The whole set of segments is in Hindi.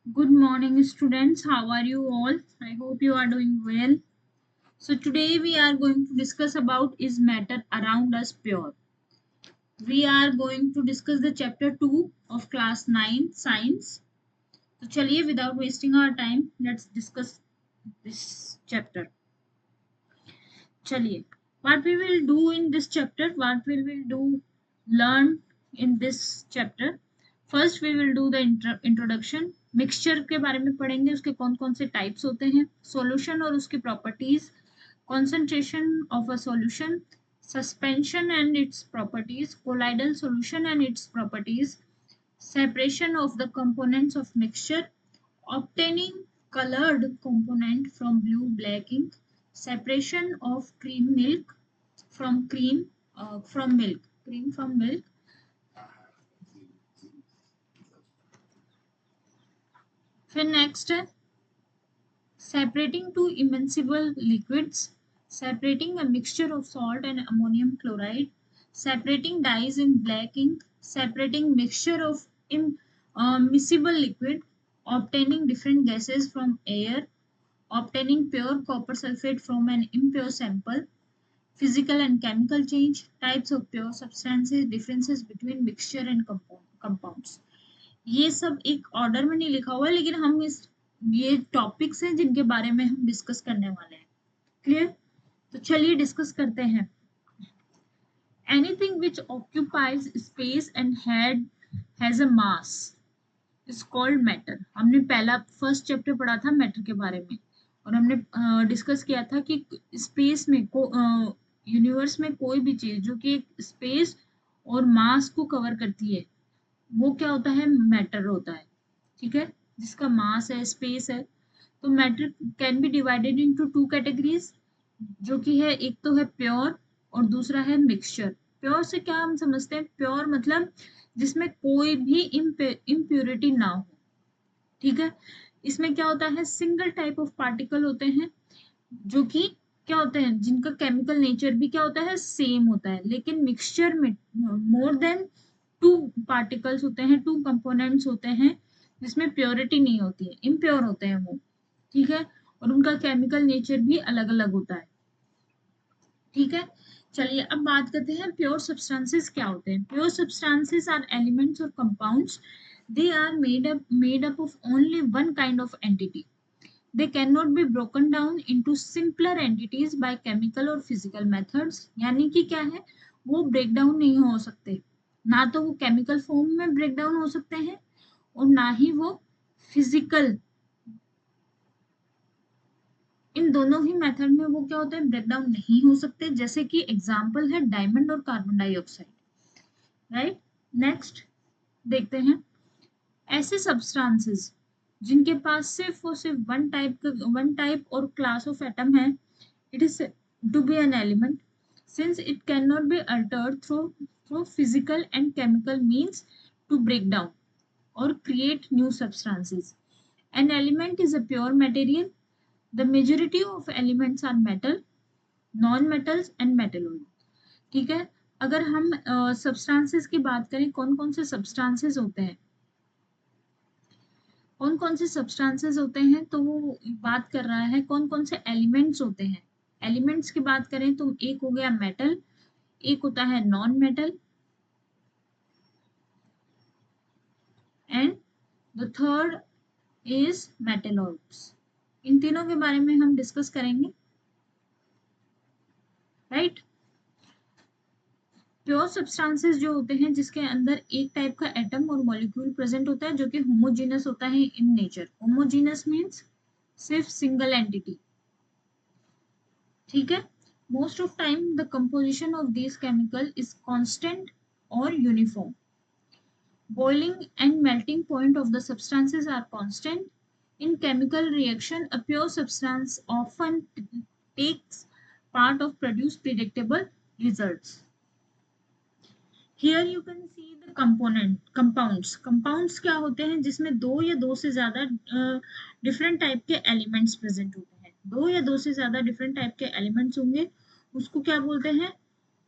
Good morning, students. How are you all? I hope you are doing well. So today we are going to discuss about is matter around us pure. We are going to discuss the chapter 2 of class 9 science. So chaliye without wasting our time, let's discuss this chapter. Chaliye. What we will do in this chapter, what we will do learn in this chapter. First we will do the introduction mixture के बारे में पढ़ेंगे उसके कौन कौन से टाइप्स होते हैं सॉल्यूशन और उसकी properties concentration of a solution suspension and its properties colloidal solution and its properties separation of the components of mixture obtaining colored component from blue black ink separation of cream milk from cream from milk फिर नेक्स्ट है separating two immiscible liquids, separating a mixture of salt and ammonium chloride, separating dyes in black ink, separating mixture of miscible liquid, obtaining different gases from air, obtaining pure copper sulfate from an impure sample, physical and chemical change, types of pure substances, differences between mixture and compounds. ये सब एक ऑर्डर में नहीं लिखा हुआ है लेकिन हम इस ये टॉपिक्स हैं जिनके बारे में हम डिस्कस करने वाले हैं क्लियर तो चलिए डिस्कस करते हैं anything which occupies space and has a mass is called matter हमने पहला फर्स्ट चैप्टर पढ़ा था मैटर के बारे में और हमने डिस्कस किया था कि स्पेस में यूनिवर्स में कोई भी चीज जो कि स्पेस और मास को कवर करती है वो क्या होता है मैटर होता है ठीक है जिसका मास है स्पेस है तो matter can be divided into two categories जो कि है एक तो है प्योर और दूसरा है मिक्सचर प्योर से क्या हम समझते हैं प्योर मतलब जिसमें कोई भी इम्प्योरिटी ना हो ठीक है इसमें क्या होता है सिंगल टाइप ऑफ पार्टिकल होते हैं जो कि क्या होते हैं जिनका केमिकल नेचर भी क्या होता है सेम होता है लेकिन मिक्सचर में मोर देन टू पार्टिकल्स होते हैं टू कंपोनेंट्स होते हैं जिसमें प्योरिटी नहीं होती है इम्प्योर होते हैं वो ठीक है और उनका केमिकल नेचर भी अलग अलग होता है ठीक है चलिए अब बात करते हैं प्योर सब्सटेंसेस क्या होते हैं प्योर सब्सटेंसेस आर एलिमेंट्स और compounds they are made up of only one kind of entity they cannot be broken down into simpler entities by chemical और physical methods यानी कि क्या है वो ब्रेक डाउन नहीं हो सकते ना तो वो केमिकल फॉर्म में ब्रेक डाउन हो सकते हैं और ना ही वो फिजिकल इन दोनों ही मेथड में वो क्या होता है ब्रेक डाउन नहीं हो सकते जैसे कि एग्जांपल है डायमंड और कार्बन डाइऑक्साइड राइट नेक्स्ट देखते हैं ऐसे सब्सटेंसेस जिनके पास सिर्फ और सिर्फ वन टाइप और क्लास ऑफ एटम है it is said to be an element since it cannot be altered through physical and chemical means to break down or create new substances. An element is a pure material. The majority of elements are metal, non-metals and metal only. ठीक है अगर हम substances की बात करें कौन कौन से substances होते हैं कौन कौन से सब्सटेंसेस होते हैं तो वो बात कर रहा है कौन कौन से एलिमेंट्स होते हैं एलिमेंट्स की बात करें तो एक हो गया मेटल एक होता है non metal and the third is metalloids इन तीनों के बारे में हम डिस्कस करेंगे राइट प्योर सब्सटेंसेस जो होते हैं जिसके अंदर एक टाइप का एटम और मॉलिक्यूल प्रेजेंट होता है जो कि होमोजीनस होता है इन नेचर होमोजीनस मींस सिर्फ सिंगल एंटिटी ठीक है most of time the composition of these chemical is constant or uniform boiling and melting point of the substances are constant in chemical reaction a pure substance often takes part of produce predictable results here you can see the compounds क्या होते हैं जिसमें दो या दो से ज्यादा डिफरेंट टाइप के एलिमेंट्स प्रेजेंट होते हैं दो या दो से ज्यादा डिफरेंट टाइप के एलिमेंट्स होंगे उसको क्या बोलते हैं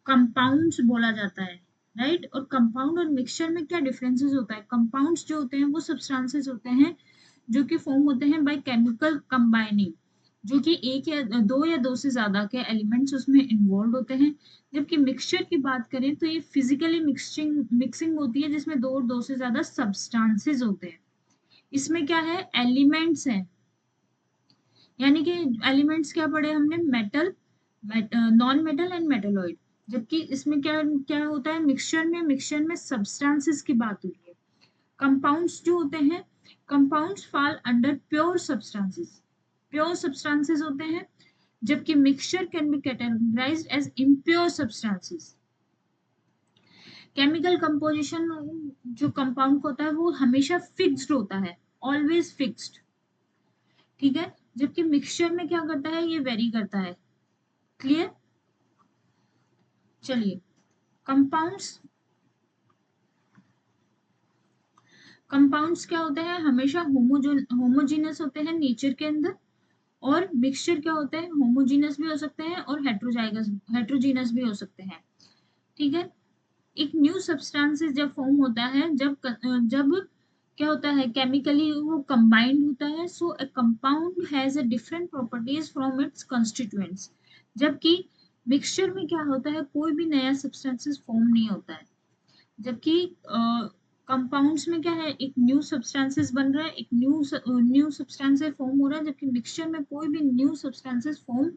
कंपाउंड्स बोला जाता है राइट और कंपाउंड और मिक्सचर में क्या डिफरेंसेस होता है कंपाउंड्स जो होते हैं वो सब्सटेंसेस होते हैं जो कि फॉर्म होते हैं बाय केमिकल कंबाइनिंग, जो कि एक या दो से ज्यादा के एलिमेंट्स उसमें इन्वॉल्व होते हैं। जबकि मिक्सचर की बात करें तो ये फिजिकली मिक्सिंग होती है जिसमें दो से ज्यादा सब्सटेंसेस होते हैं। इसमें क्या है, एलिमेंट्स हैं, यानी कि एलिमेंट्स क्या पढ़े हमने, metal, non metal and metalloid. जबकि इसमें क्या क्या होता है, मिक्सचर में सब्सटेंसेस की बात होती है। कंपाउंड्स जो होते हैं, compounds fall under pure substances होते हैं, जबकि mixture can be categorised as impure substances. Chemical composition जो कंपाउंड का होता है वो हमेशा फिक्स्ड होता है, ऑलवेज फिक्स्ड, ठीक है। जबकि मिक्सचर में क्या करता है, ये वेरी करता है। क्लियर। चलिए, कंपाउंड्स कंपाउंड्स क्या होते हैं, हमेशा होमोजीनस होते हैं नेचर के अंदर। और मिक्सचर क्या होते हैं, होमोजीनस भी हो सकते हैं और हेट्रोजीनस भी हो सकते हैं, ठीक है। एक न्यू सब्सटेंसेस जब फॉर्म होता है, जब क्या होता है, केमिकली वो कंबाइंड होता है, so a compound has a different properties from its constituents. जबकि मिक्सचर में क्या होता है, कोई भी नया सब्सटेंसेस फॉर्म नहीं होता है। जबकि कंपाउंड्स में क्या है, एक न्यू सब्सटेंसेस बन रहा है, एक न्यू सब्सटेंसेस फॉर्म हो रहा है, जबकि मिक्सचर में कोई भी न्यू सब्सटेंसेस फॉर्म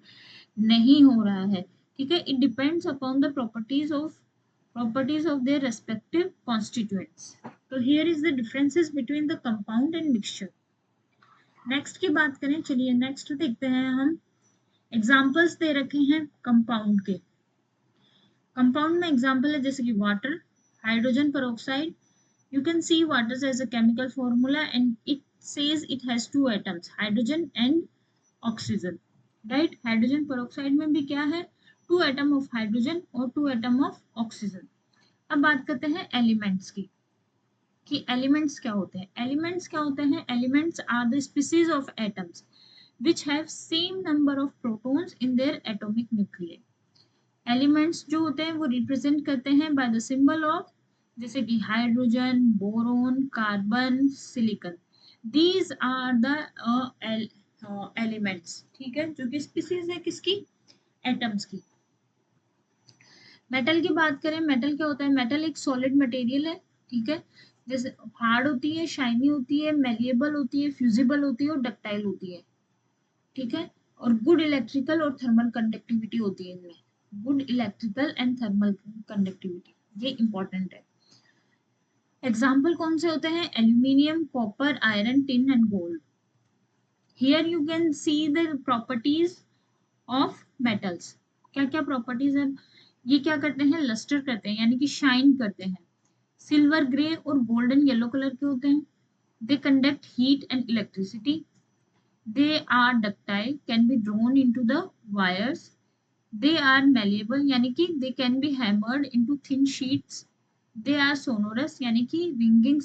नहीं हो रहा है, ठीक है। It depends upon the properties of their respective constituents. So here is the differences between the compound and mixture. Next की बात करें, चलिए नेक्स्ट देखते हैं हम। एग्जाम्पल्स दे रखे हैं कंपाउंड के। कंपाउंड में एग्जाम्पल है जैसे कि water, hydrogen peroxide. You can see water as a chemical formula and it says it has two atoms, hydrogen and oxygen, right? Hydrogen peroxide में भी क्या है, टू एटम ऑफ हाइड्रोजन और टू एटम ऑफ ऑक्सीजन। अब बात करते हैं एलिमेंट्स की, कि एलिमेंट्स क्या होते हैं। Elements are the species of atoms which have same number of protons in their atomic nuclei. Elements जो होते हैं वो रिप्रेजेंट करते हैं बाय द सिंबल ऑफ, जैसे कि hydrogen, boron, carbon, silicon. These are the elements, ठीक है, जो कि स्पीसीज है किसकी, एटम्स की। मेटल की बात करें, मेटल क्या होता है, मेटल एक सॉलिड मटेरियल है, ठीक है। जैसे हार्ड होती है, शाइनी होती है, मेलिएबल होती है, फ्यूजिबल होती है और डक्टाइल होती है, ठीक है। और गुड इलेक्ट्रिकल और थर्मल कंडक्टिविटी होती है इनमें, good electrical and thermal conductivity, ये इंपॉर्टेंट है। एग्जाम्पल कौन से होते हैं, aluminium, copper, iron, tin and gold. Here you can see the properties of metals. क्या क्या प्रॉपर्टीज है, ये क्या करते हैं, लस्टर करते हैं, यानी कि शाइन करते हैं। सिल्वर ग्रे और गोल्डन येलो कलर के होते हैं। They conduct heat and electricity. They are ductile, can be drawn into the wires. They are malleable, यानी कि they can be hammered into thin sheets. They are sonorous, यानी कि रिंगिंग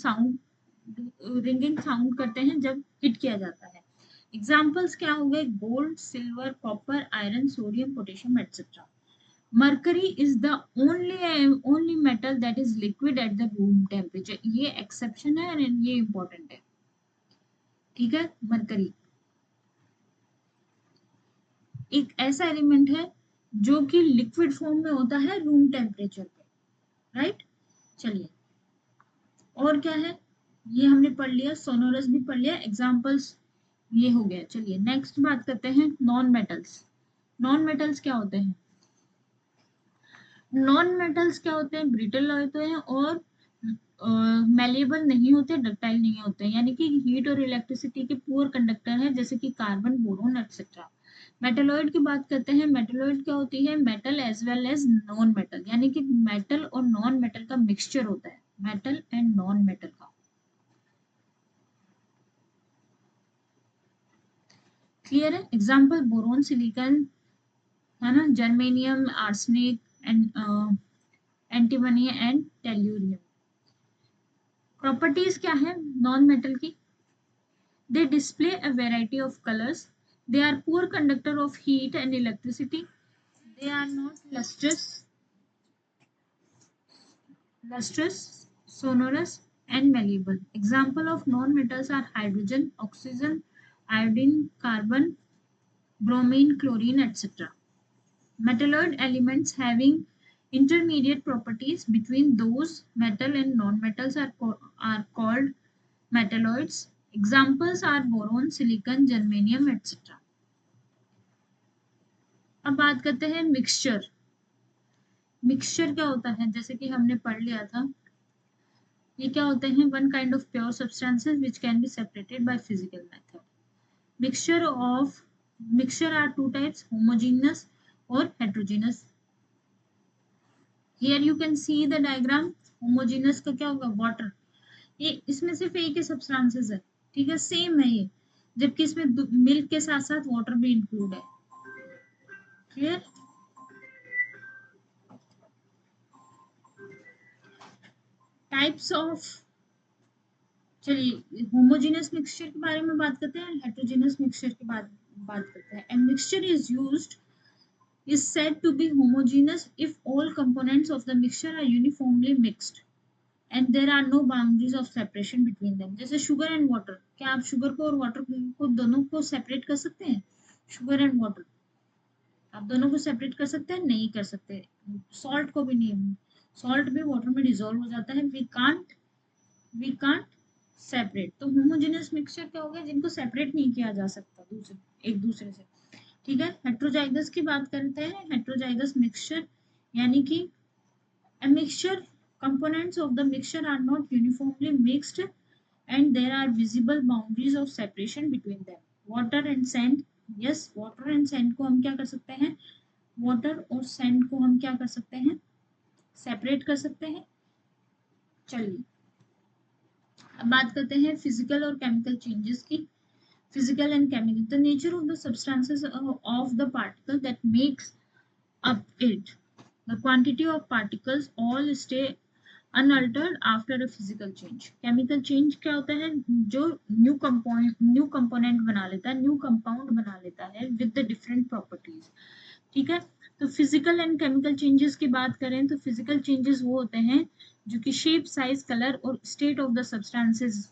साउंड करते हैं जब हिट किया जाता है। एग्जाम्पल्स क्या हो गए, gold, silver, copper, iron, sodium, potassium etcetera. Mercury is the only metal that is liquid at the room temperature. ये एक्सेप्शन है और ये इंपॉर्टेंट है, ठीक है। मरकरी एक ऐसा एलिमेंट है जो कि लिक्विड फॉर्म में होता है रूम टेम्परेचर पे, राइट। चलिए, और क्या है, ये हमने पढ़ लिया, सोनोरस भी पढ़ लिया, एग्जाम्पल्स ये हो गया। चलिए नेक्स्ट बात करते हैं नॉन मेटल्स। नॉन मेटल्स क्या होते हैं, नॉन मेटल्स क्या होते हैं, ब्रिटल होते हैं और मेलेबल नहीं होते, डक्टाइल नहीं होते, यानी कि हीट और इलेक्ट्रिसिटी के पुअर कंडक्टर है, जैसे कि कार्बन, बोरोन एटसेट्रा। मेटलॉइड की बात करते हैं, मेटलॉइड क्या होती है, metal as well as non metal, यानी कि मेटल और नॉन मेटल का मिक्सचर होता है, मेटल एंड नॉन मेटल का। क्लियर है। एग्जाम्पल बोरोन, सिलिकॉन, है ना, germanium, arsenic and antimony and tellurium. Properties क्या है नॉन मेटल की, they display a variety of colors, they are poor conductor of heat and electricity, they are not lustrous, sonorous and malleable. Example of non-metals are hydrogen, oxygen, iodine, carbon, bromine, chlorine, etc. Metalloid elements having intermediate properties between those metal and non-metals are called metalloids. Examples are boron, silicon, germanium, etc. अब बात करते हैं मिक्सचर। मिक्सचर क्या होता है, जैसे कि हमने पढ़ लिया था, ये क्या होते हैं, one kind of pure substances which can be separated by physical method. Mixture are two types, homogeneous और heterogeneous. Here you can see the diagram. Homogeneous का क्या होगा, वाटर, ये इसमें सिर्फ एक ही सब्सटेंसेस है, ठीक है, सेम है ये, जबकि इसमें मिल्क के साथ साथ वाटर भी इंक्लूड है। क्लियर। टाइप्स ऑफ, चलिए होमोजेनियस मिक्सचर के बारे में बात करते हैं, हेटेरोजेनस मिक्सचर की बात करते हैं। And mixture is used is said to be homogeneous if all components of the mixture are uniformly mixed and there are no boundaries of separation between them। जैसे शुगर एंड वाटर, क्या आप शुगर को और वाटर को दोनों को सेपरेट कर सकते हैं? शुगर एंड वाटर आप दोनों को सेपरेट कर सकते हैं? नहीं कर सकते। सॉल्ट को भी नहीं, सॉल्ट भी वाटर में डिजोल्व हो जाता है। We can't separate. तो होमोजेनियस मिक्सचर क्या हो गया, जिनको सेपरेट नहीं किया जा सकता एक दूसरे से, ठीक है। हेट्रोजाइगस की बात करते हैं। हेट्रोजाइगस मिक्सचर यानी कि a mixture components of the mixture are not uniformly mixed and there are visible boundaries of separation between them। water and sand, yes, water and sand को हम क्या कर सकते हैं, water और sand को हम क्या कर सकते हैं, सेपरेट कर सकते हैं। चलिए अब बात करते हैं फिजिकल और केमिकल चेंजेस की। Physical and chemical, the nature of the substances of the particle that makes up it, the quantity of particles all stay unaltered after a physical change। chemical change क्या होता है, जो न्यू कंपोनेंट बना लेता है, न्यू कंपाउंड बना लेता है with the different properties, ठीक है। तो फिजिकल एंड केमिकल चेंजेस की बात करें तो फिजिकल चेंजेस वो होते हैं जो कि शेप, साइज, कलर और स्टेट ऑफ द सब्सटेंसेस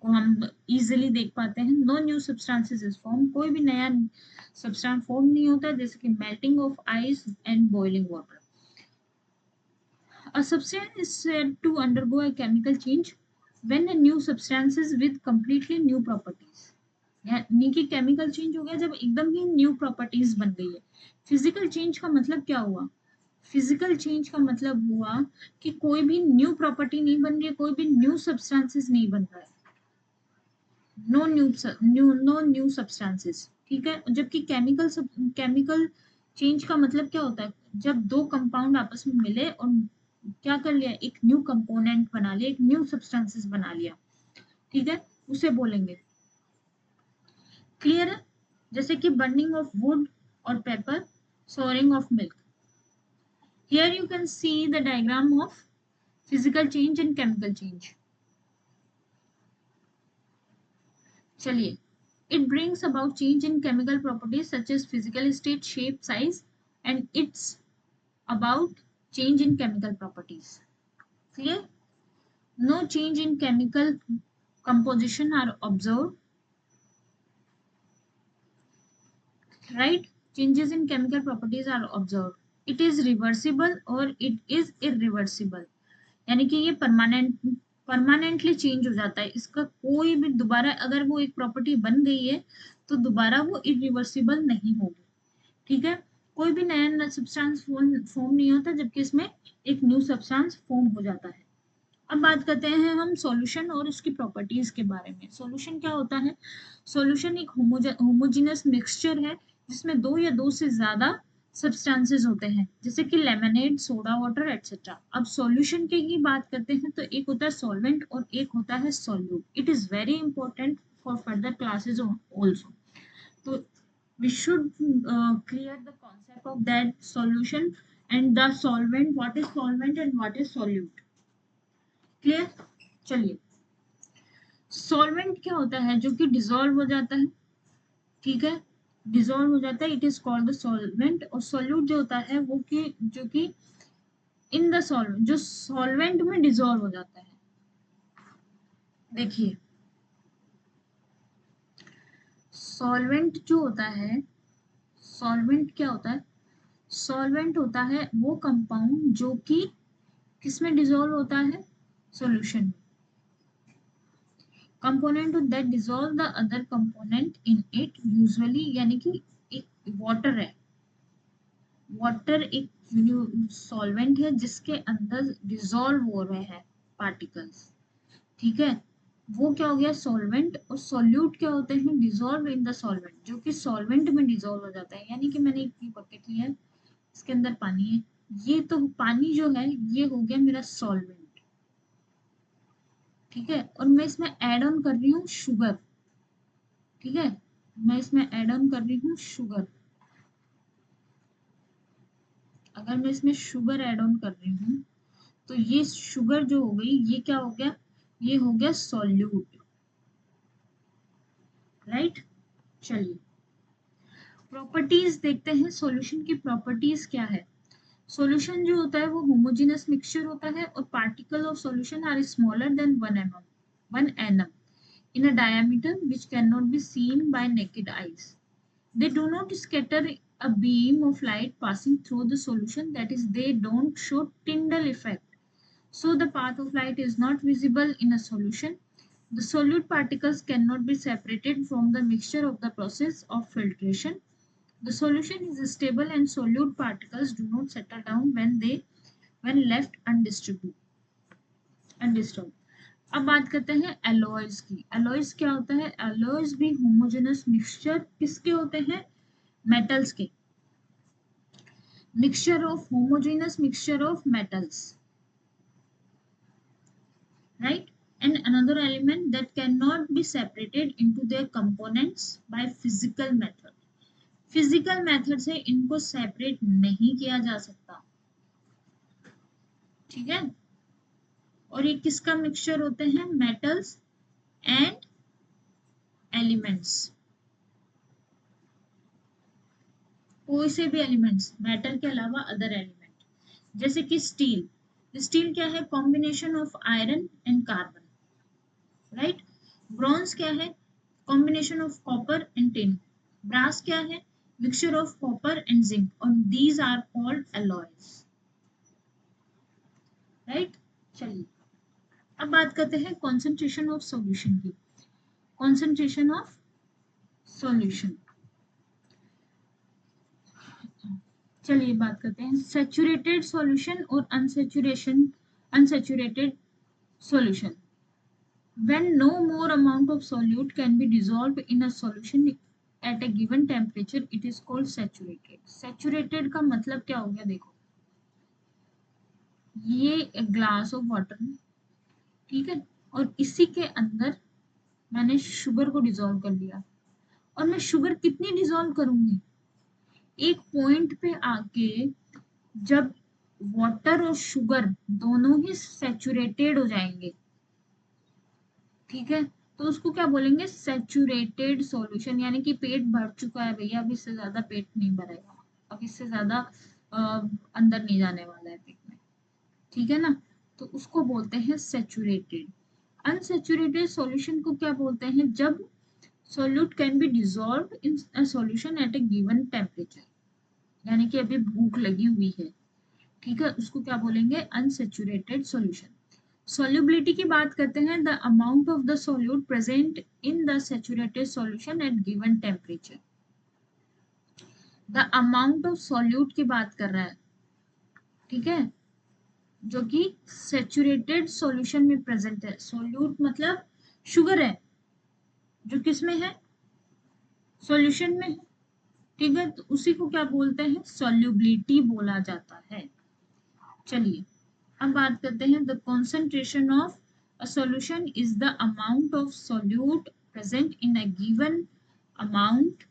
को हम इजीली देख पाते हैं। No new substances is form, कोई भी नया सब्सटेंस फॉर्म नहीं होता, जैसे कि melting of ice and boiling water. A substance is said to undergo a chemical change when a new substance is with completely new properties। यानी कि केमिकल चेंज हो गया जब एकदम ही न्यू प्रॉपर्टीज बन गई है। फिजिकल चेंज का मतलब क्या हुआ, फिजिकल चेंज का मतलब हुआ कि कोई भी न्यू प्रॉपर्टी नहीं बन रही है, कोई भी न्यू सब्सटेंसेस नहीं बन रहा है, नो न्यू सब्सटेंसेस, ठीक है। जबकि केमिकल चेंज का मतलब क्या होता है, जब दो कंपाउंड आपस में मिले और क्या कर लिया, एक न्यू कंपोनेंट बना लिया, एक न्यू सब्सटेंसेस बना लिया, ठीक है, उसे बोलेंगे। क्लियर है। जैसे कि बर्निंग ऑफ वुड और paper, souring of milk. Here you can see the diagram of physical change and chemical change. चलिए, it brings about change in chemical properties such as physical state, shape, size, and it's about change in chemical properties। Clear? No change in chemical composition are observed, right? Changes in chemical properties are observed। It is reversible or it is irreversible, यानी कि ये परमानेंटली चेंज हो जाता है, इसका कोई भी दोबारा, अगर वो एक प्रॉपर्टी बन गई है तो दोबारा वो इरिवर्सिबल नहीं होगी, ठीक है। कोई भी नया सब्सटेंस फॉर्म नहीं होता, जबकि इसमें एक न्यू सब्सटेंस फॉर्म हो जाता है। अब बात करते हैं हम सॉल्यूशन और उसकी प्रॉपर्टीज के बारे में। सॉल्यूशन क्या होता है, सॉल्यूशन एक होमोजेनियस मिक्सचर है जिसमें दो या दो से ज्यादा सब्सटेंसेस होते हैं, जैसे कि लेमनेड, सोडा वाटर एटसेट्रा। अब सॉल्यूशन की ही बात करते हैं तो एक होता है सॉल्वेंट और एक होता है solute. It is very important for further classes also. तो we should clear the concept of that solution and the solvent, what is solvent and what is solute। Clear. चलिए, सॉल्वेंट क्या होता है, जो कि डिसॉल्व हो जाता है, ठीक है, डिसॉल्व हो जाता है, it is called the solvent. और सॉल्यूट जो होता है वो कि जो कि इन द सॉल्वेंट, जो सॉल्वेंट में डिसॉल्व हो जाता है, देखिए सॉल्वेंट जो होता है, सॉल्वेंट क्या होता है? सॉल्वेंट होता है वो कंपाउंड जो कि किसमें डिसॉल्व होता है? सॉल्यूशन में। Component that dissolve the other component in it usually, यानी कि एक वाटर है, वाटर एक सॉल्वेंट है जिसके अंदर डिसॉल्व हो रहे हैं पार्टिकल्स, ठीक है, वो क्या हो गया? सॉल्वेंट। और सॉल्यूट क्या होते हैं? डिसॉल्व इन द सॉल्वेंट, जो कि सॉल्वेंट में डिसॉल्व हो जाता है। यानी कि मैंने एक बकेट लिया है, इसके अंदर पानी है, ये तो पानी जो है ये हो गया मेरा सॉल्वेंट, ठीक है, और मैं इसमें ऐड ऑन कर रही हूँ शुगर, ठीक है, मैं इसमें ऐड ऑन कर रही हूँ शुगर। अगर मैं इसमें शुगर ऐड ऑन कर रही हूँ तो ये शुगर जो हो गई ये क्या हो गया? ये हो गया सॉल्यूट, राइट। चलिए प्रॉपर्टीज देखते हैं, सॉल्यूशन की प्रॉपर्टीज क्या है। सॉल्यूशन जो होता है वो होमोजेनस मिक्सचर होता है और particle of solution are smaller than 1 mm in a diameter which cannot be seen by naked eyes. They do not scatter a beam of light passing through the solution, that is they don't show Tyndall effect. So the path of light is not visible in a solution. The solute particles cannot be separated from the mixture of the process of filtration. The solution is stable and solute particles do not settle down when left undisturbed. अब बात करते हैं एलॉयज की। एलॉयज क्या होता है? एलॉयज भी होमोजेनस मिक्सचर किसके होते हैं? मेटल्स के, mixture of homogeneous mixture of metals, right? And another element that cannot be separated into their components by physical method. Physical method से इनको सेपरेट नहीं किया जा सकता, ठीक है। और ये किसका मिक्सचर होते हैं? मेटल्स एंड एलिमेंट्स, कोई से भी एलिमेंट्स, मेटल के अलावा अदर एलिमेंट, जैसे कि स्टील। स्टील क्या है? Combination of iron and carbon, right. Bronze क्या है? Combination of copper and tin. Brass क्या है? Mixture of copper and zinc, और these are called alloys, right. चलिए अब बात करते हैं कॉन्सेंट्रेशन ऑफ सॉल्यूशन की। कॉन्सेंट्रेशन ऑफ सॉल्यूशन, चलिए बात करते हैं सैचुरेटेड सॉल्यूशन और unsaturated solution. When no more amount of solute can be dissolved in a solution at a given temperature, it is called saturated. Saturated का मतलब क्या हो गया? देखो ये एक ग्लास ऑफ वाटर है, ठीक है, और इसी के अंदर मैंने शुगर को डिसॉल्व कर लिया, और मैं शुगर कितनी डिसॉल्व करूंगी? एक पॉइंट पे आके जब वाटर और शुगर दोनों ही सैचुरेटेड हो जाएंगे, ठीक है, तो उसको क्या बोलेंगे? Saturated solution. यानी कि पेट भर चुका है भैया, अब इससे ज्यादा पेट नहीं भरेगा, अब इससे ज्यादा अंदर नहीं जाने वाला है पेट में, ठीक है ना, तो उसको बोलते हैं सैचुरेटेड। अनसैचुरेटेड सॉल्यूशन को क्या बोलते हैं? जब solute can be dissolve in a solution at a given temperature, यानी कि अभी भूख लगी हुई है, ठीक है, उसको क्या बोलेंगे? Unsaturated solution. सॉल्युबिलिटी की बात करते हैं, the amount of the solute present in the saturated solution at given temperature. The amount of solute की बात कर रहा है, ठीक है, जो कि सैचुरेटेड सॉल्यूशन में प्रेजेंट है। सॉल्यूट मतलब शुगर है जो किस में है? सॉल्यूशन में है, ठीक है, तो उसी को क्या बोलते हैं? सॉल्युबिलिटी बोला जाता है। चलिए अब बात करते हैं the concentration of a solution is the amount of solute present in a given amount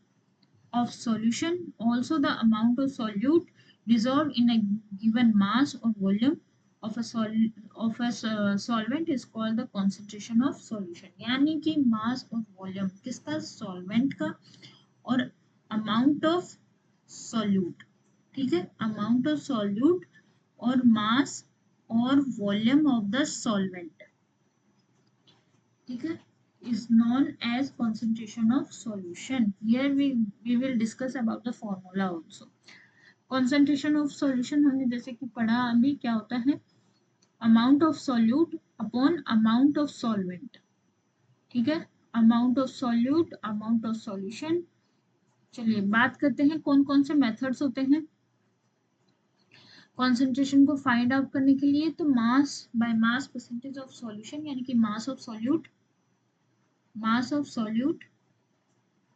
of solution, also the amount of solute dissolved in a given mass or volume of a solvent is called the concentration of solution। यानी कि mass और volume किसका? solvent का, और amount of solute, ठीक है, amount of solute और mass और volume of the solvent, ठीक है, is known as concentration of solution. Here we will discuss about the formula also. Concentration of solution हमने जैसे कि पढ़ा अभी, क्या होता है, amount of solute upon amount of solvent. ठीक है, amount of solute, amount of solution. चलिए बात करते हैं कौन कौन से मेथड्स होते हैं कॉन्सेंट्रेशन को फाइंड आउट करने के लिए। तो mass by mass percentage of solution, यानी कि mass of solute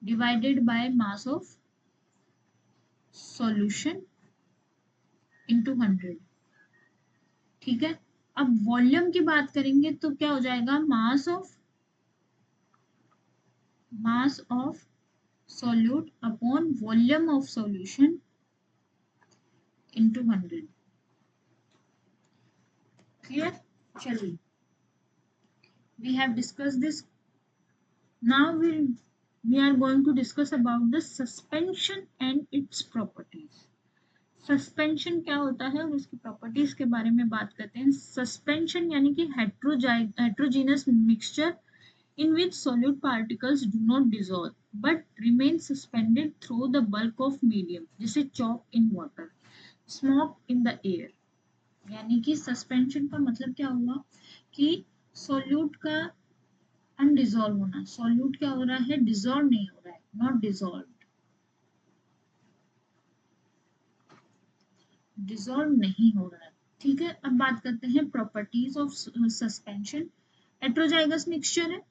divided by mass of solution into 100। ठीक है, अब वॉल्यूम की बात करेंगे तो क्या हो जाएगा, mass of solute upon volume of solution into 100। Clear? चलिए, we have discussed this. Now we are going to discuss about the suspension and its properties. Suspension क्या होता है और उसकी प्रॉपर्टीज के बारे में बात करते हैं। सस्पेंशन यानी कि heterogeneous mixture in which solute particles do not dissolve but remain suspended through the bulk of medium, जैसे chalk in water, smoke in the air। यानी कि सस्पेंशन का मतलब क्या हुआ कि सोल्यूट का अनडिजॉल्व होना। सोल्यूट क्या हो रहा है, डिजॉल्व नहीं हो रहा है, नॉट डिजॉल्व, डिजॉल्व नहीं हो रहा है। ठीक है, अब बात करते हैं properties of suspension. Heterozygous mixture है,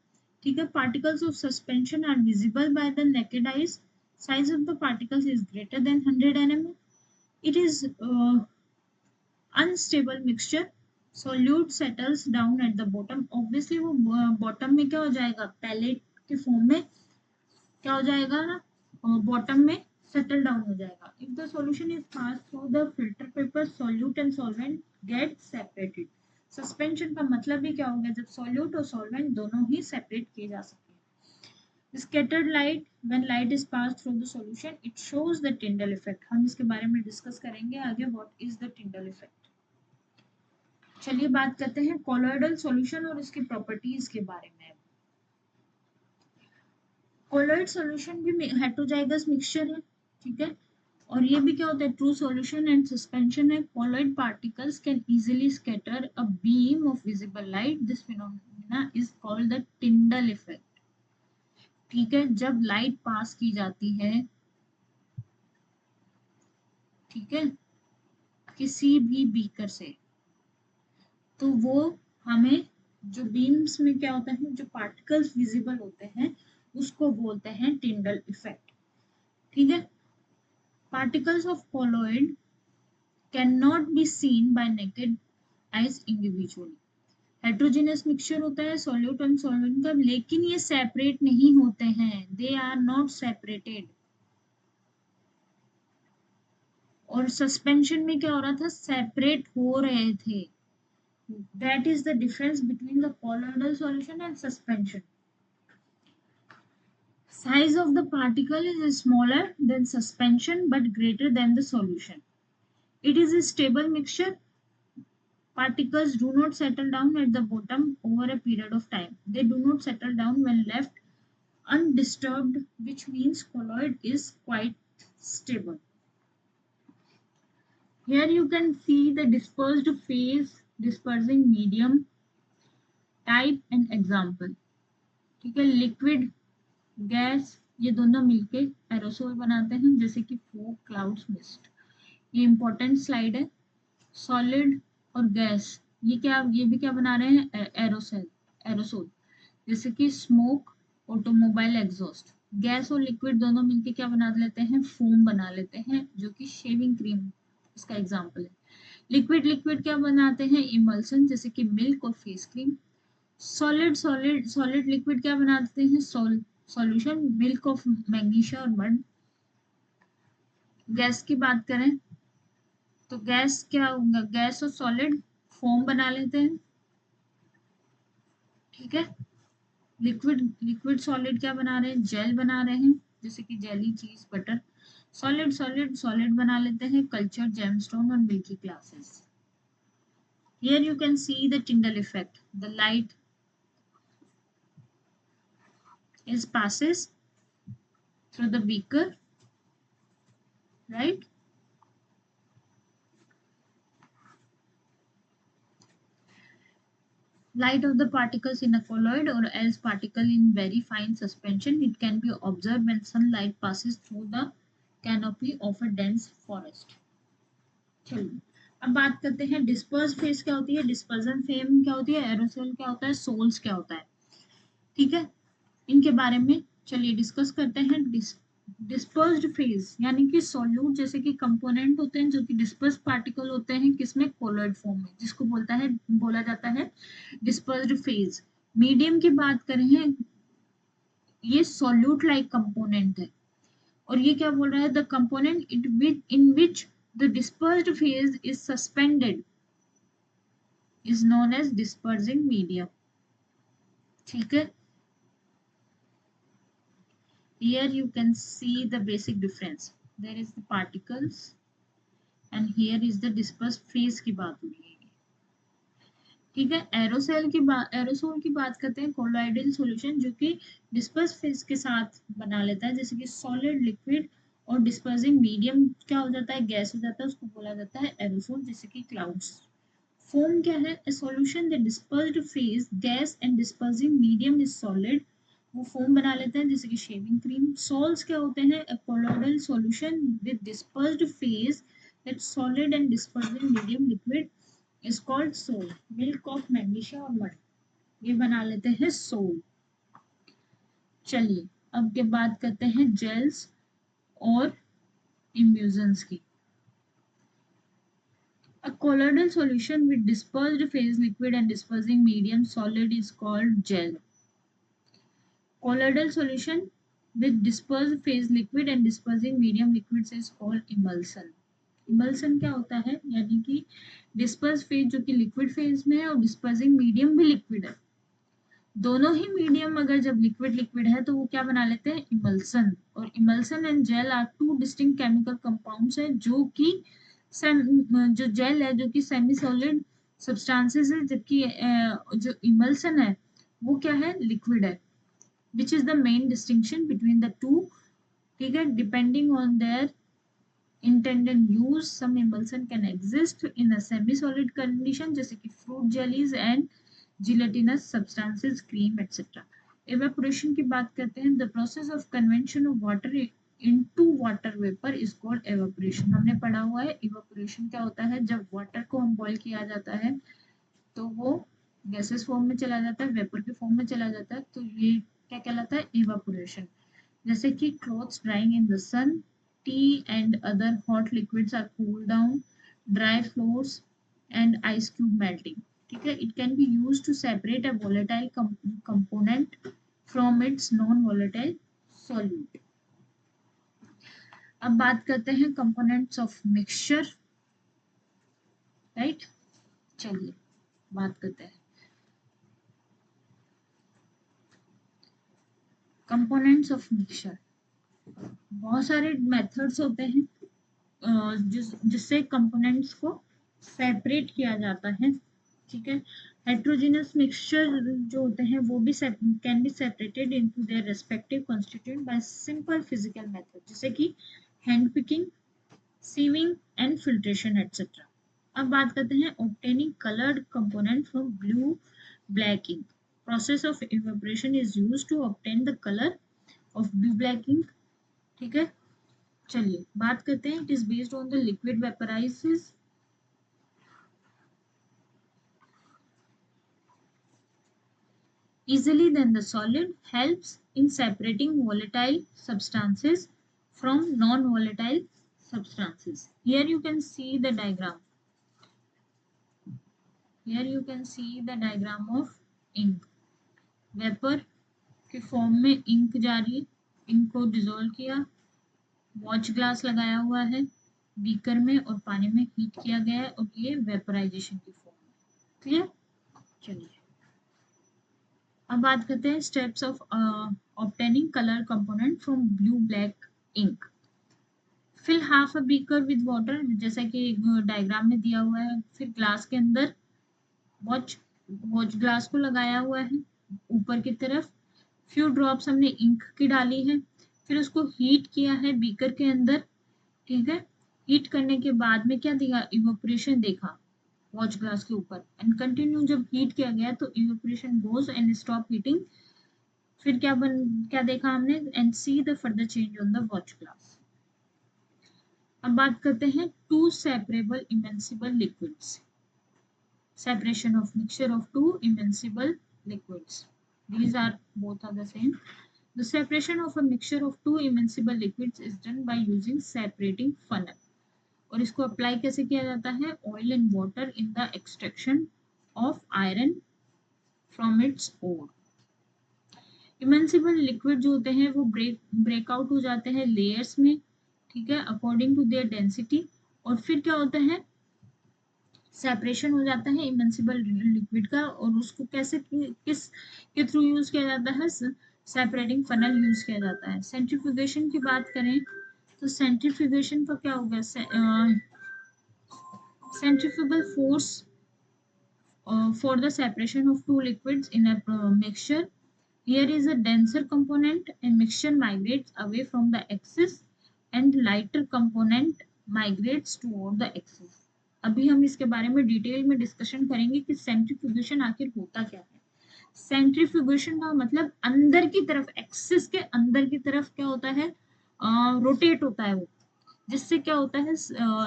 ठीक है, particles of suspension are visible by the naked eyes, size of the particles is greater than 100 nm, it is unstable mixture, solute settles down at the bottom. Obviously वो बॉटम में क्या हो जाएगा, पैलेट के फॉर्म में क्या हो जाएगा ना, बॉटम में सेटल डाउन हो जाएगा। If the solution is pass through the filter paper, solute and solvent get separated. Suspension का मतलब भी क्या हो गया, जब सोल्यूट और सॉल्वेंट दोनों ही सेपरेट किए जा सके। Scattered light, when light is pass through the solution it shows the Tyndall effect. हम इसके बारे में डिस्कस करेंगे आगे, what is the Tyndall effect. चलिए बात करते हैं कोलॉइडल सॉल्यूशन और इसकी प्रॉपर्टीज के बारे में। कोलॉइड सॉल्यूशन भी हेट्रोजाइगस मिक्सचर है, ठीक है, और ये भी क्या होता है, ट्रू सॉल्यूशन एंड सस्पेंशन है। Colloid particles can easily scatter a beam of visible light, this phenomena is called the Tyndall effect. ठीक है, जब लाइट पास की जाती है, ठीक है, किसी भी बीकर से, तो वो हमें जो बीम्स में क्या होता है, जो पार्टिकल्स विजिबल होते हैं उसको बोलते हैं टिंडल इफेक्ट। ठीक है, particles of colloid can not be seen bye naked eyes individually. Heterogeneous mixture होता है सॉल्यूट एंड सॉल्वेंट का, लेकिन ये सेपरेट नहीं होते हैं, दे आर नॉट सेपरेटेड। और सस्पेंशन में क्या हो रहा था, सेपरेट हो रहे थे। That is the difference between the colloidal solution and suspension. Size of the particle is smaller than suspension but greater than the solution. It is a stable mixture. Particles do not settle down at the bottom over a period of time. They do not settle down when left undisturbed, which means colloid is quite stable. Here you can see the dispersed phase dispersing medium type and example. ठीक है, लिक्विड गैस ये दोनों मिलके एरोसोल बनाते हैं, जैसे कि फॉग, क्लाउड्स, मिस्ट। ये इंपॉर्टेंट स्लाइड है। सॉलिड और गैस ये भी क्या बना रहे हैं, एरोसोल, जैसे कि स्मोक, ऑटोमोबाइल एग्जॉस्ट। गैस और लिक्विड दोनों मिलके क्या बना लेते हैं, फोम बना लेते हैं, जो कि शेविंग क्रीम इसका एग्जाम्पल है। लिक्विड क्या बनाते हैं, इमल्सन, जैसे कि मिल्क और फेस क्रीम। सॉलिड लिक्विड क्या बनाते हैं, सॉल्यूशन, मिल्क ऑफ मैग्नीशिया और मड। गैस की बात करें तो गैस क्या होगा, गैस और सॉलिड फोम बना लेते हैं। ठीक है, लिक्विड सॉलिड क्या बना रहे हैं, जेल बना रहे हैं, जैसे कि जेली, चीज, बटर। सॉलिड बना लेते हैं, कल्चर, जेमस्टोन और milky glasses. Here you can see the Tyndall effect. The light is passes through the beaker, right? Light of the particles in a colloid or else particle in very fine suspension. It can be observed when sunlight passes through the canopy of a dense forest. चलिए अब बात करते हैं डिस्पर्स फेज क्या होती है, डिस्पर्जन फेम क्या होती है, एरोसोल क्या होता है, सोल्स क्या होता है। ठीक है, इनके बारे में चलिए डिस्कस करते हैं। डिस्पर्स्ड फेज यानी कि सॉल्यूट जैसे कि कंपोनेंट होते हैं जो कि डिस्पर्स पार्टिकल होते हैं किसमें, कोलॉइड फॉर्म में, जिसको बोला जाता है डिस्पर्स्ड फेज। मीडियम की बात करें हैं, ये सॉल्यूट लाइक कंपोनेंट है। और ये क्या बोल रहा है, the component in which the dispersed phase is suspended is known as dispersing medium. ठीक है, here you can see the basic difference, there is the particles and here is the dispersed phase की बात हो रही है। ठीक है, एरोसोल की बात करते हैं, कोलॉइडल सॉल्यूशन जो कि डिस्पर्स फेज के साथ बना लेता है, जैसे कि सॉलिड, लिक्विड और डिस्पर्सिंग मीडियम क्या हो जाता है, गैस हो जाता है, उसको बोला जाता है एरोसोल, जैसे कि क्लाउड्स। फोम क्या है, a solution that dispersed phase gas and dispersing medium is solid, वो फोम बना लेते हैं जैसे कि शेविंग क्रीम। सॉल्ट्स क्या होते हैं, a colloidal solution with dispersed phase that solid and dispersing medium liquid is called salt। Milk of magnesia और मड, ये बना लेते हैं सोल। चलिए अब के बात करते हैं जेल्स और इम्यूजन्स की। A colloidal solution with dispersed phase liquid and dispersing medium solid is called gel। Colloidal solution with dispersed phase liquid and dispersing medium liquids is called emulsion। Emulsion क्या होता है, यानी कि डिस्पर्स फेज जो कि लिक्विड फेज में है और डिस्पर्सिंग मीडियम भी लिक्विड है, दोनों ही मीडियम अगर जब लिक्विड लिक्विड है तो वो क्या बना लेते हैं, इमल्सन। और emulsion and gel are two distinct chemical compounds है, जो कि जो जेल है जो कि सेमी सॉलिड सब्सटेंसेस है, जबकि जो इमल्सन है वो क्या है, लिक्विड है। Which is the main distinction between the two. ठीक है, depending on their intended use, some emulsion can exist in a semi-solid condition जैसे कि fruit jellies and gelatinous substances, cream etc. Evaporation की बात करते हैं, the process of conversion of water into water vapor is called evaporation। हमने पढ़ा हुआ है evaporation क्या होता है, जब water को हम boil किया जाता है तो वो gaseous form में चला जाता है, vapor के form में चला जाता है, तो ये क्या कहलाता है, evaporation। जैसे कि clothes drying in the sun, tea and other hot liquids are cooled down, dry floors and ice cube melting। ठीक है, it can be used to separate a volatile component from its non volatile solute। अब बात करते हैं components of mixture, right? चलिए बात करते हैं components of mixture। बहुत सारे मेथड्स होते हैं जिससे कंपोनेंट्स को सेपरेट किया जाता है। ठीक है, हेट्रोजेनस मिक्सचर जो होते हैं वो भी can be separated into their respective constituent by simple physical method, जैसे कि hand picking, sieving and filtration etcetera. अब बात करते हैं obtaining coloured component from blue black ink. Process of evaporation is used to obtain the colour of blue black ink. ठीक है, चलिए बात करते हैं, it is based on the liquid vaporises easily than the solid, helps in separating volatile substances from non-volatile substances। Here you can see the diagram, here you can see the diagram of ink। Vapour के फॉर्म में इंक जारी, इंक को डिसॉल्व किया, वॉच ग्लास लगाया हुआ है बीकर में और पानी में हीट किया गया है और ये वेपराइजेशन की फॉर्म है। क्लियर, चलिए अब बात करते हैं steps of obtaining colour component from blue black ink. Fill half a beaker with water, जैसा कि डायग्राम में दिया हुआ है। फिर ग्लास के अंदर वॉच ग्लास को लगाया हुआ है ऊपर की तरफ, फ्यू ड्रॉप्स हमने इंक की डाली है, फिर उसको हीट किया है बीकर के अंदर, ठीक है। हीट करने के बाद में क्या दिया, इवेपोरेशन देखा वॉच ग्लास के ऊपर, एंड कंटिन्यू जब हीट किया गया तो evaporation goes and stop heating. फिर क्या देखा हमने, and see the further change on the watch glass. अब बात करते हैं two separable immersible liquids, separation of mixture of two immersible liquids. These are both are the same. The separation of a mixture of two immersible liquids is done by using separating funnel. और इसको अप्लाई कैसे किया जाता है, oil and water in the extraction of iron from its ore. Immersible liquid जो होते हैं वो ब्रेकआउट हो जाते हैं लेयर्स में, ठीक है, अकॉर्डिंग टू देयर डेंसिटी। और फिर क्या होता है, सेपरेशन हो जाता है इमर्सिबल लिक्विड का, और उसको कैसे किस के थ्रू यूज किया जाता है, सेपरेटिंग फनल यूज किया जाता है। सेंट्रीफ्यूगेशन की बात करें तो सेंट्रीफ्यूगेशन का क्या होगा, centrifugal force for the separation of two liquids in a mixture. Here is a denser component and mixture migrates away from the axis and lighter component migrates toward the axis. अभी हम इसके बारे में डिटेल में डिस्कशन करेंगे कि सेंट्रीफ्यूगेशन आखिर होता क्या है। सेंट्रीफ्यूगेशन का मतलब अंदर की तरफ, एक्सिस के अंदर की तरफ क्या होता है, रोटेट होता है वो, जिससे क्या होता है,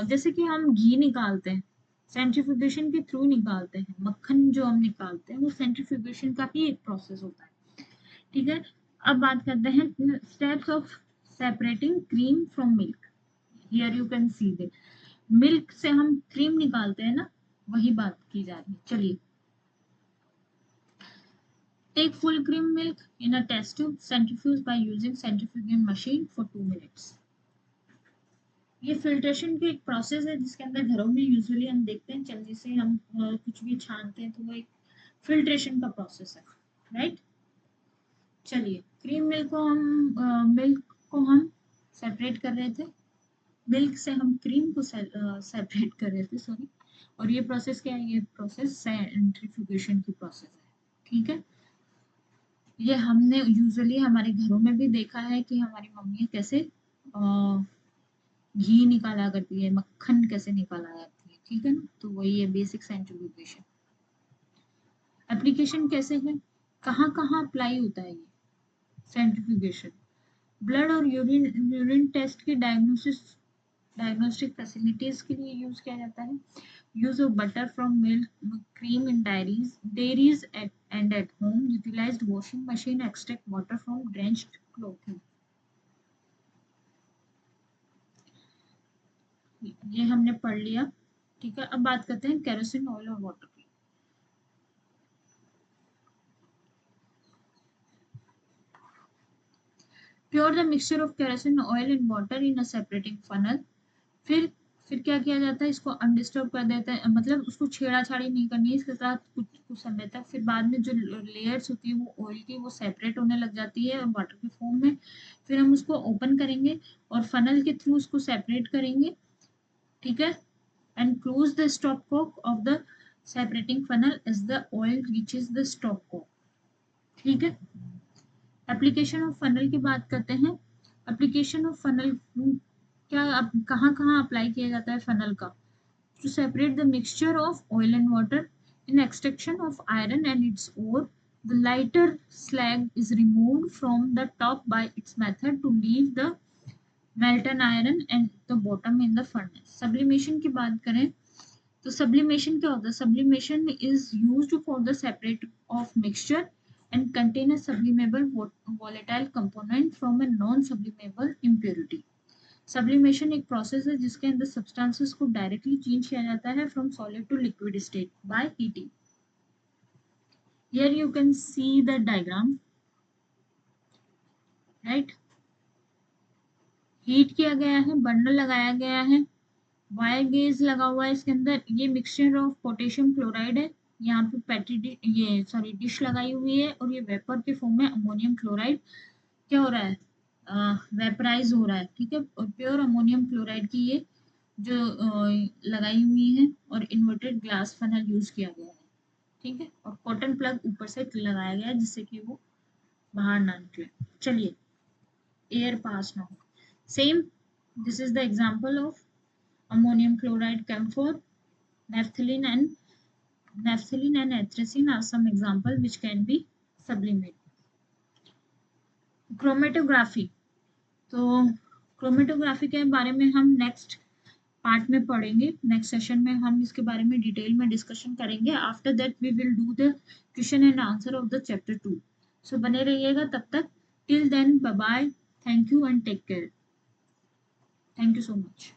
जैसे कि हम घी निकालते हैं, सेंट्रीफ्यूगेशन के थ्रू निकालते हैं, मक्खन जो हम निकालते हैं वो सेंट्रीफ्यूगेशन का ही एक प्रोसेस होता है, ठीक है। अब बात करते हैं steps of separating cream from milk. Here you can C they, milk से हम क्रीम निकालते हैं ना, वही बात की जा रही है। चलिए, take full cream milk in a test tube, centrifuge by using centrifuging machine for 2 minutes. ये फिल्ट्रेशन की एक प्रोसेस है जिसके अंदर घरों में यूजुअली हम देखते हैं, चलनी से हम कुछ भी छानते हैं तो वो एक फिल्ट्रेशन का प्रोसेस है, राइट। चलिए, क्रीम मिल्क को हम सेपरेट कर रहे थे, मिल्क से हम क्रीम को सेपरेट कर रहे थे, सॉरी। और ये प्रोसेस क्या है, ये प्रोसेस सेंट्रीफ्यूगेशन की प्रोसेस है, ठीक है। ये हमने यूजुअली हमारे घरों में भी देखा है कि हमारी मम्मी कैसे घी निकाला करती है, मक्खन कैसे निकाला जाती है, ठीक है ना। तो वही है बेसिक सेंट्रीफ्यूगेशन। एप्लीकेशन कैसे है, कहाँ कहाँ अप्लाई होता है ये सेंट्रीफ्यूगेशन, ब्लड और यूरिन टेस्ट की डायग्नोस्टिक फैसिलिटीज के लिए यूज किया जाता है। Use of butter from milk cream in dairies and at home, utilised washing machine extract water from drenched clothing. ये हमने पढ़ लिया, ठीक है। अब बात करते हैं केरोसिन ऑयल और वाटर की। Pure the mixture of kerosene oil and water in a separating funnel. फिर क्या किया जाता है, इसको अनडिस्टर्ब कर देते हैं, मतलब उसको छेड़ा-छाड़ी नहीं करनी है इसके साथ कुछ कुछ समय तक। फिर बाद में जो लेयर्स होती है वो ऑयल की, वो सेपरेट होने लग जाती है वाटर के फॉर्म में। फिर हम उसको ओपन करेंगे और फनल के थ्रू उसको सेपरेट करेंगे, ठीक है। And close the stopcock of the separating funnel as the oil reaches the stopcock, ठीक है। एप्लीकेशन ऑफ फनल की बात करते हैं। एप्लीकेशन ऑफ फनल क्या, अब कहाँ कहाँ अप्लाई किया जाता है फनल का, to separate the mixture of oil and water in extraction of iron and its ore, the lighter slag is removed from the top by its method to leave the molten iron and the bottom in the furnace। Sublimation की बात करें तो सब्लिमेशन क्या होता है, sublimation is used for the separate of mixture and contain a sublimable volatile component from a non-sublimable impurity। Sublimation एक प्रोसेस है जिसके अंदर सब्सटेंसेस को डायरेक्टली चेंज किया जाता है from solid to liquid state by heating. Here you can see the diagram, right? Heat किया गया है, बर्नर लगाया गया है, वायर गेज लगा हुआ है इसके अंदर। ये मिक्सचर ऑफ पोटेशियम क्लोराइड है, यहाँ पे डिश लगाई हुई है, और ये वेपर के फॉर्म में अमोनियम क्लोराइड क्या हो रहा है, वेपराइज हो रहा है, ठीक है। और प्योर अमोनियम क्लोराइड की ये जो लगाई हुई है, और इन्वर्टेड ग्लास फनल यूज किया गया है, ठीक है। और कॉटन प्लग ऊपर से लगाया गया है जिससे कि वो बाहर ना निकले। चलिए, air pass now. Same, this is the example of ammonium chloride, camphor, naphthalene and atrazine are some example which can be sublimated. Chromatography, तो क्रोमेटोग्राफी के बारे में हम नेक्स्ट पार्ट में पढ़ेंगे, नेक्स्ट सेशन में हम इसके बारे में डिटेल में डिस्कशन करेंगे। After that we will do the question and answer of the chapter 2। So बने रहिएगा तब तक। Till then, bye bye, thank you and take care. Thank you so much.